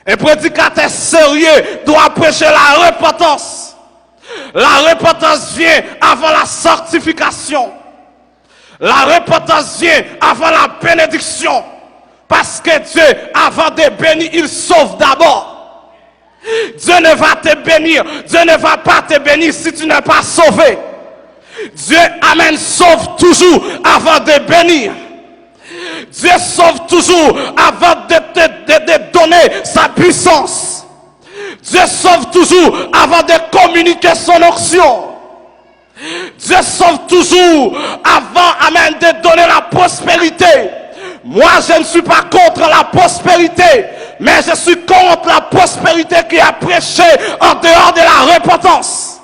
Un prédicateur sérieux doit prêcher la repentance. La repentance vient avant la sanctification. La repentance vient avant la bénédiction. Parce que Dieu, avant de bénir, il sauve d'abord. Dieu ne va te bénir, Dieu ne va pas te bénir si tu n'es pas sauvé. Dieu, amen, sauve toujours avant de bénir. Dieu sauve toujours avant de te donner sa puissance. Dieu sauve toujours avant de communiquer son onction. Dieu sauve toujours avant, amen, de donner la prospérité. Moi, je ne suis pas contre la prospérité, mais je suis contre la prospérité qui est prêchée en dehors de la repentance.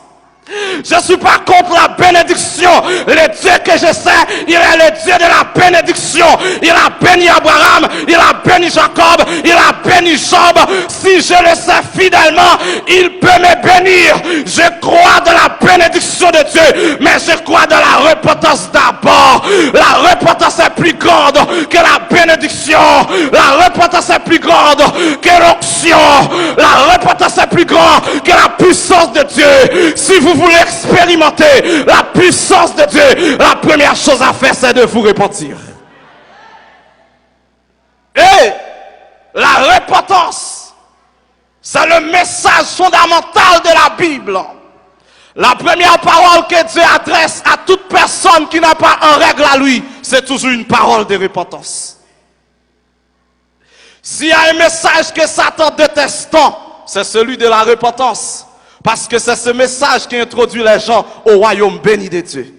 Je ne suis pas contre la bénédiction. Le Dieu que je sais, il est le Dieu de la bénédiction. Il a béni Abraham, il a béni Jacob, il a béni Job. Si je le sais fidèlement, il peut me bénir. Je crois dans la bénédiction de Dieu, mais je crois dans la repentance d'abord. La repentance est plus grande que la bénédiction. La repentance est plus grande que l'onction. La repentance est plus grande que la puissance de Dieu. Si vous voulez expérimenter la puissance de Dieu, la première chose à faire, c'est de vous repentir. Et la repentance, c'est le message fondamental de la Bible. La première parole que Dieu adresse à toute personne qui n'a pas en règle à lui, c'est toujours une parole de repentance. S'il y a un message que Satan déteste, c'est celui de la repentance. Parce que c'est ce message qui introduit les gens au royaume béni de Dieu.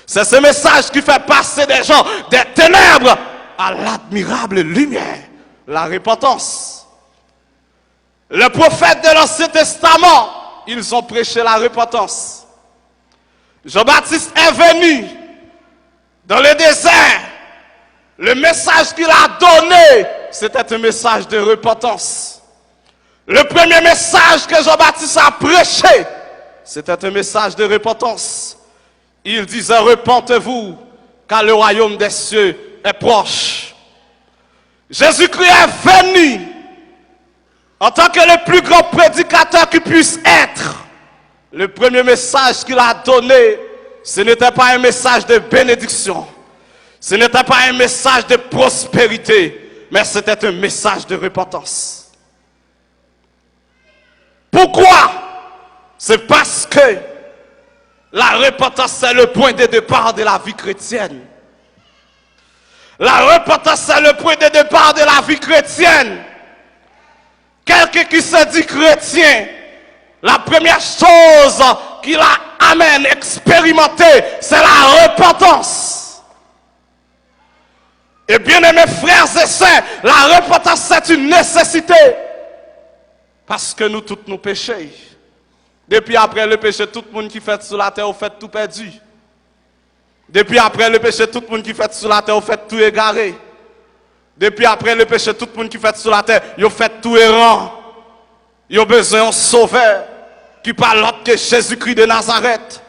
C'est ce message qui fait passer des gens des ténèbres à l'admirable lumière, la repentance. Les prophètes de l'Ancien Testament, ils ont prêché la repentance. Jean-Baptiste est venu dans le désert. Le message qu'il a donné, c'était un message de repentance. Le premier message que Jean-Baptiste a prêché, c'était un message de repentance. Il disait, repentez-vous, car le royaume des cieux est proche. Jésus-Christ est venu en tant que le plus grand prédicateur qui puisse être. Le premier message qu'il a donné, ce n'était pas un message de bénédiction. Ce n'était pas un message de prospérité, mais c'était un message de repentance. Pourquoi? C'est parce que la repentance, c'est le point de départ de la vie chrétienne. La repentance, c'est le point de départ de la vie chrétienne. Quelqu'un qui se dit chrétien, la première chose qu'il a, amen, expérimenté, c'est la repentance. Et bien aimés frères et sœurs, la repentance, c'est une nécessité. Parce que nous tous nous péchons. Depuis après le péché, tout le monde qui fait sur la terre, au fait tout perdu. Depuis après le péché, tout le monde qui fait sur la terre, au fait tout égaré. Depuis après le péché, tout le monde qui fait sur la terre, au fait tout errant. Ils ont besoin d'un sauveur qui parle l'autre que Jésus-Christ de Nazareth.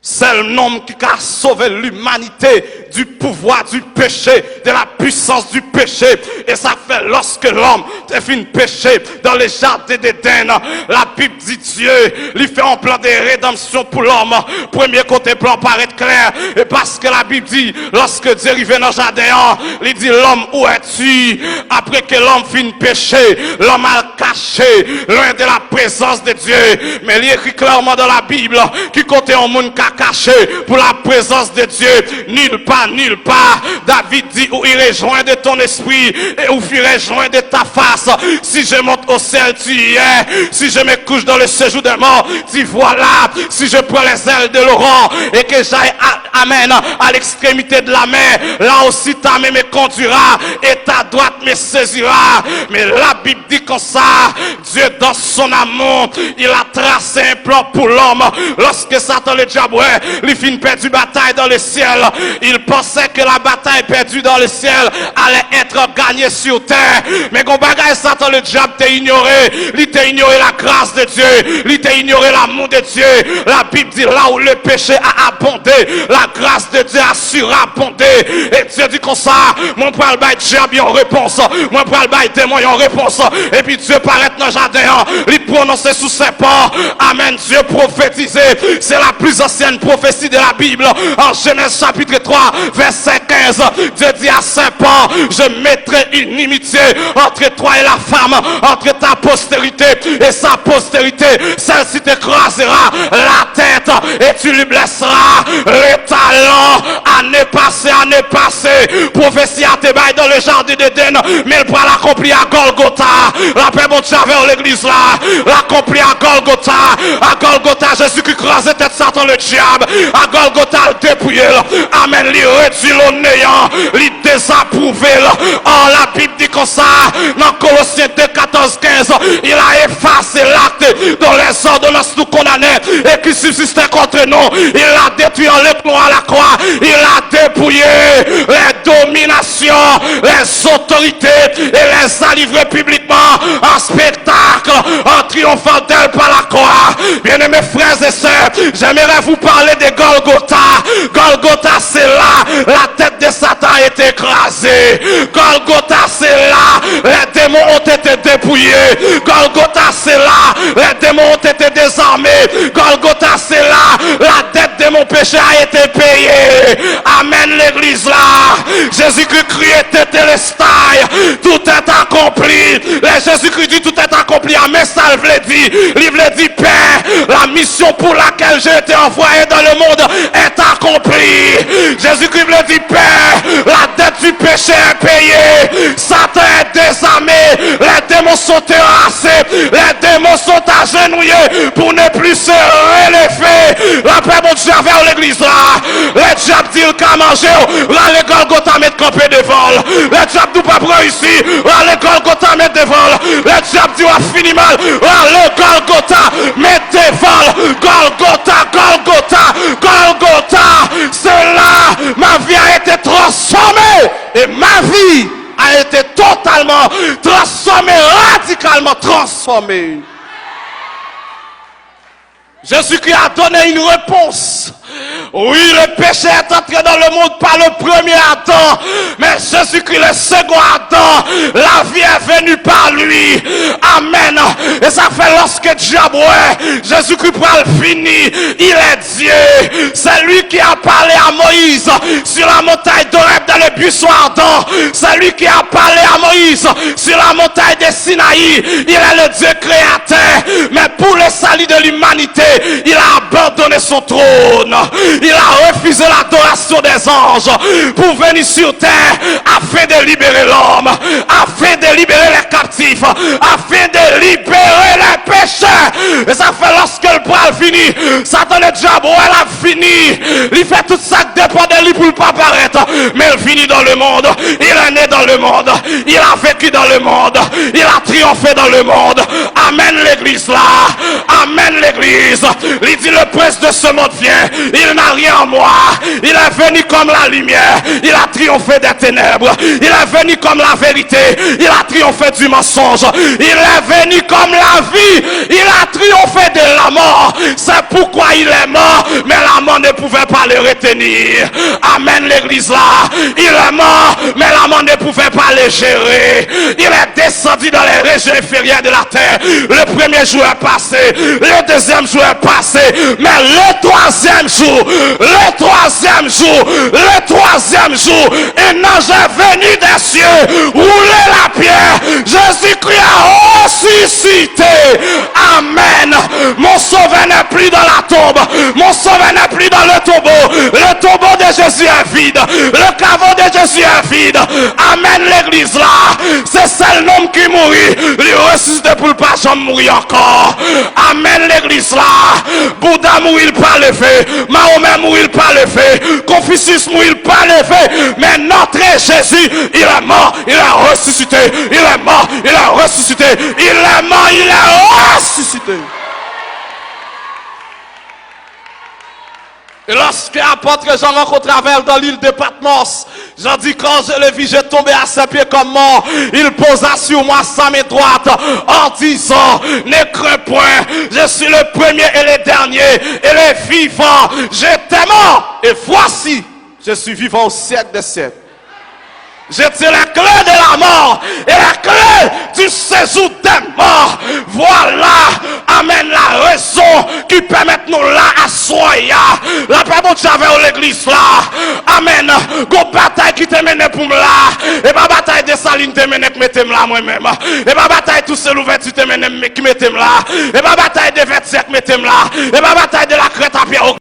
C'est le nom qui a sauvé l'humanité du pouvoir du péché, de la puissance du péché. Et ça fait lorsque l'homme est fini péché dans les jardins d'Éden. La Bible dit Dieu, lui fait un plan de rédemption pour l'homme. Premier côté plan paraît clair. Et parce que la Bible dit, lorsque Dieu arrive dans le jardin, il dit l'homme où es-tu? Après que l'homme finit péché, l'homme a caché loin de la présence de Dieu. Mais il écrit clairement dans la Bible qui côté en monde caché pour la présence de Dieu, nulle part. David dit, où irai joint de ton esprit et où firai joint de ta face. Si je monte au ciel, tu y es. Si je me couche dans le séjour des morts, tu vois là. Si je prends les ailes de l'aurore et que j'aille amen, à l'extrémité de la mer, là aussi ta main me conduira et ta droite me saisira. Mais la Bible dit comme ça, Dieu dans son amour, il a tracé un plan pour l'homme. Lorsque Satan le diable, il finit perdu bataille dans le ciel, il pensait que la bataille perdue dans le ciel allait être gagnée sur terre. Mais quand bagaille Satan le diable t'a ignoré, il t'a ignoré la grâce de Dieu, il t'a ignoré l'amour de Dieu. La Bible dit là où le péché a abondé, la grâce de Dieu a surabondé. Et Dieu dit comme ça, mon pral bail diable en réponse, mon pral bail démon en réponse. Et puis Dieu paraît dans le jardin, il prononce sous ses pas. Amen. Dieu prophétisé. C'est la plus ancienne prophétie de la Bible. En Genèse chapitre 3, verset 15. Dieu dit à ses pas, je mettrai une inimitié entre toi et la femme, entre ta postérité et sa postérité. Celle-ci t'écrasera la tête et tu lui blesseras les talons. Année passée, prophétie a été baille dans le jardin d'Éden, mais elle pourra l'accomplir à Golgotha. La paix mon Dieu vers l'église là, l'accomplir à Golgotha. À Golgotha, Jésus-Christ crasé tête Satan le diable. À Golgotha, le dépouillé. Amen, lui réduit le néant, lui désapprouvé. Oh, la Bible dit comme ça, dans Colossiens 2, 14, 15, il a effacé l'acte dont les ordonnances nous condamnaient et qui subsistait contre nous. Il a détruit en l'éclos à la croix. Il a dépouillé les dominations, les autorités et les a livrés publiquement en spectacle, en triomphant d'elle par la croix. Bien-aimés frères et sœurs, j'aimerais vous parler de Golgotha. Golgotha, c'est là, la tête de Satan a été écrasée. Golgotha, c'est là, les démons ont été dépouillés. Golgotha, c'est là, les démons ont été désarmés. Golgotha, c'est là, la dette de mon péché a été payée. Amen, l'église là. Jésus-Christ criait tétélestai, tout est accompli. Jésus-Christ dit tout est accompli. Amen, ça le dit. Il veut dire, Père, la mission pour laquelle j'ai été envoyé dans le monde est accomplie. Jésus-Christ veut dire, Père, la dette du péché est payée. Satan est désarmé. Les démons sont terrassés. Les démons sont agenouillés pour ne plus se relever. La paix mon Dieu vers l'église là. Les diables disent qu'à manger. Là, les Golgotha mettent campé devant. Les diables nous pas réussi. Là, les Golgotha mettent devant. Les diables disent on fini mal. Là, les Golgotha mettent devant. Golgotha, Golgotha, Golgotha. C'est là, ma vie a été transformée. Et ma vie a été totalement transformée, radicalement transformée. Jésus-Christ a donné une réponse. Oui, le péché est entré dans le monde par le premier Adam, mais Jésus-Christ le second Adam, la vie est venue par lui. Amen. Et ça fait lorsque diable, Jésus-Christ prend le fini, il est Dieu. C'est lui qui a parlé à Moïse sur la montagne d'Horeb dans le buisson ardent. C'est lui qui a parlé à Moïse sur la montagne de Sinaï. Il est le Dieu créateur, mais pour le salut de l'humanité, il a abandonné son trône. Il a refusé l'adoration des anges pour venir sur terre afin de libérer l'homme, afin de libérer les captifs, afin de libérer les pécheurs. Et ça fait lorsque le bras finit, Satan le diable, elle a fini. Il fait tout ça qui dépend de lui pour ne pas apparaître. Mais il finit dans le monde. Il est né dans le monde. Il a vécu dans le monde. Il a triomphé dans le monde. Amen l'église là. Amen l'église. Il dit le prince de ce monde vient. Il n'a rien en moi. Il est venu comme la lumière. Il a triomphé des ténèbres. Il est venu comme la vérité. Il a triomphé du mensonge. Il est venu comme la vie. Il a triomphé de la mort. C'est pourquoi il est mort. Mais la mort ne pouvait pas le retenir. Amen l'église là. Il est mort. Mais la mort ne pouvait pas le gérer. Il est descendu dans les régions inférieures de la terre. Le premier jour est passé. Le deuxième jour est passé. Mais le troisième jour, un ange est venu des cieux, rouler la pierre. Jésus-Christ a ressuscité. Amen. Mon sauveur n'est plus dans la tombe. Mon sauveur n'est plus dans le tombeau. Le tombeau de Jésus est vide. Le caveau de Jésus est vide. Amen l'église là. C'est seul homme qui mourit. Il ressuscite pour ne pas jamais mourir encore. Amen l'église là. Bouddha mourit pas levé. Mahomet mourit pas levé. Confucius mourit pas levé. Mais notre Jésus, il est mort, il est ressuscité. Il est mort, il est ressuscité. Il est mort, il est ressuscité. Et lorsque l'apôtre Jean rencontre avec dans l'île de Patmos, Jean dit quand je le vis, j'ai tombé à ses pieds comme mort. Il posa sur moi sa main droite en disant, ne crains point, je suis le premier et le dernier et le vivant. J'étais mort et voici, je suis vivant au siècle des siècles. J'étais la clé de la mort et la clé du séjour des morts. Voilà, amen, la raison qui permet nous là à soyer. La paix bon Dieu l'église là. Amen. Go bataille qui te mène pour moi là. Et pas bataille de saline te mène qui mette là moi-même. Et pas bataille tout seul ouverture te mène qui mette là. Et pas bataille de 25 mette là. Et pas bataille de la crête à pierre.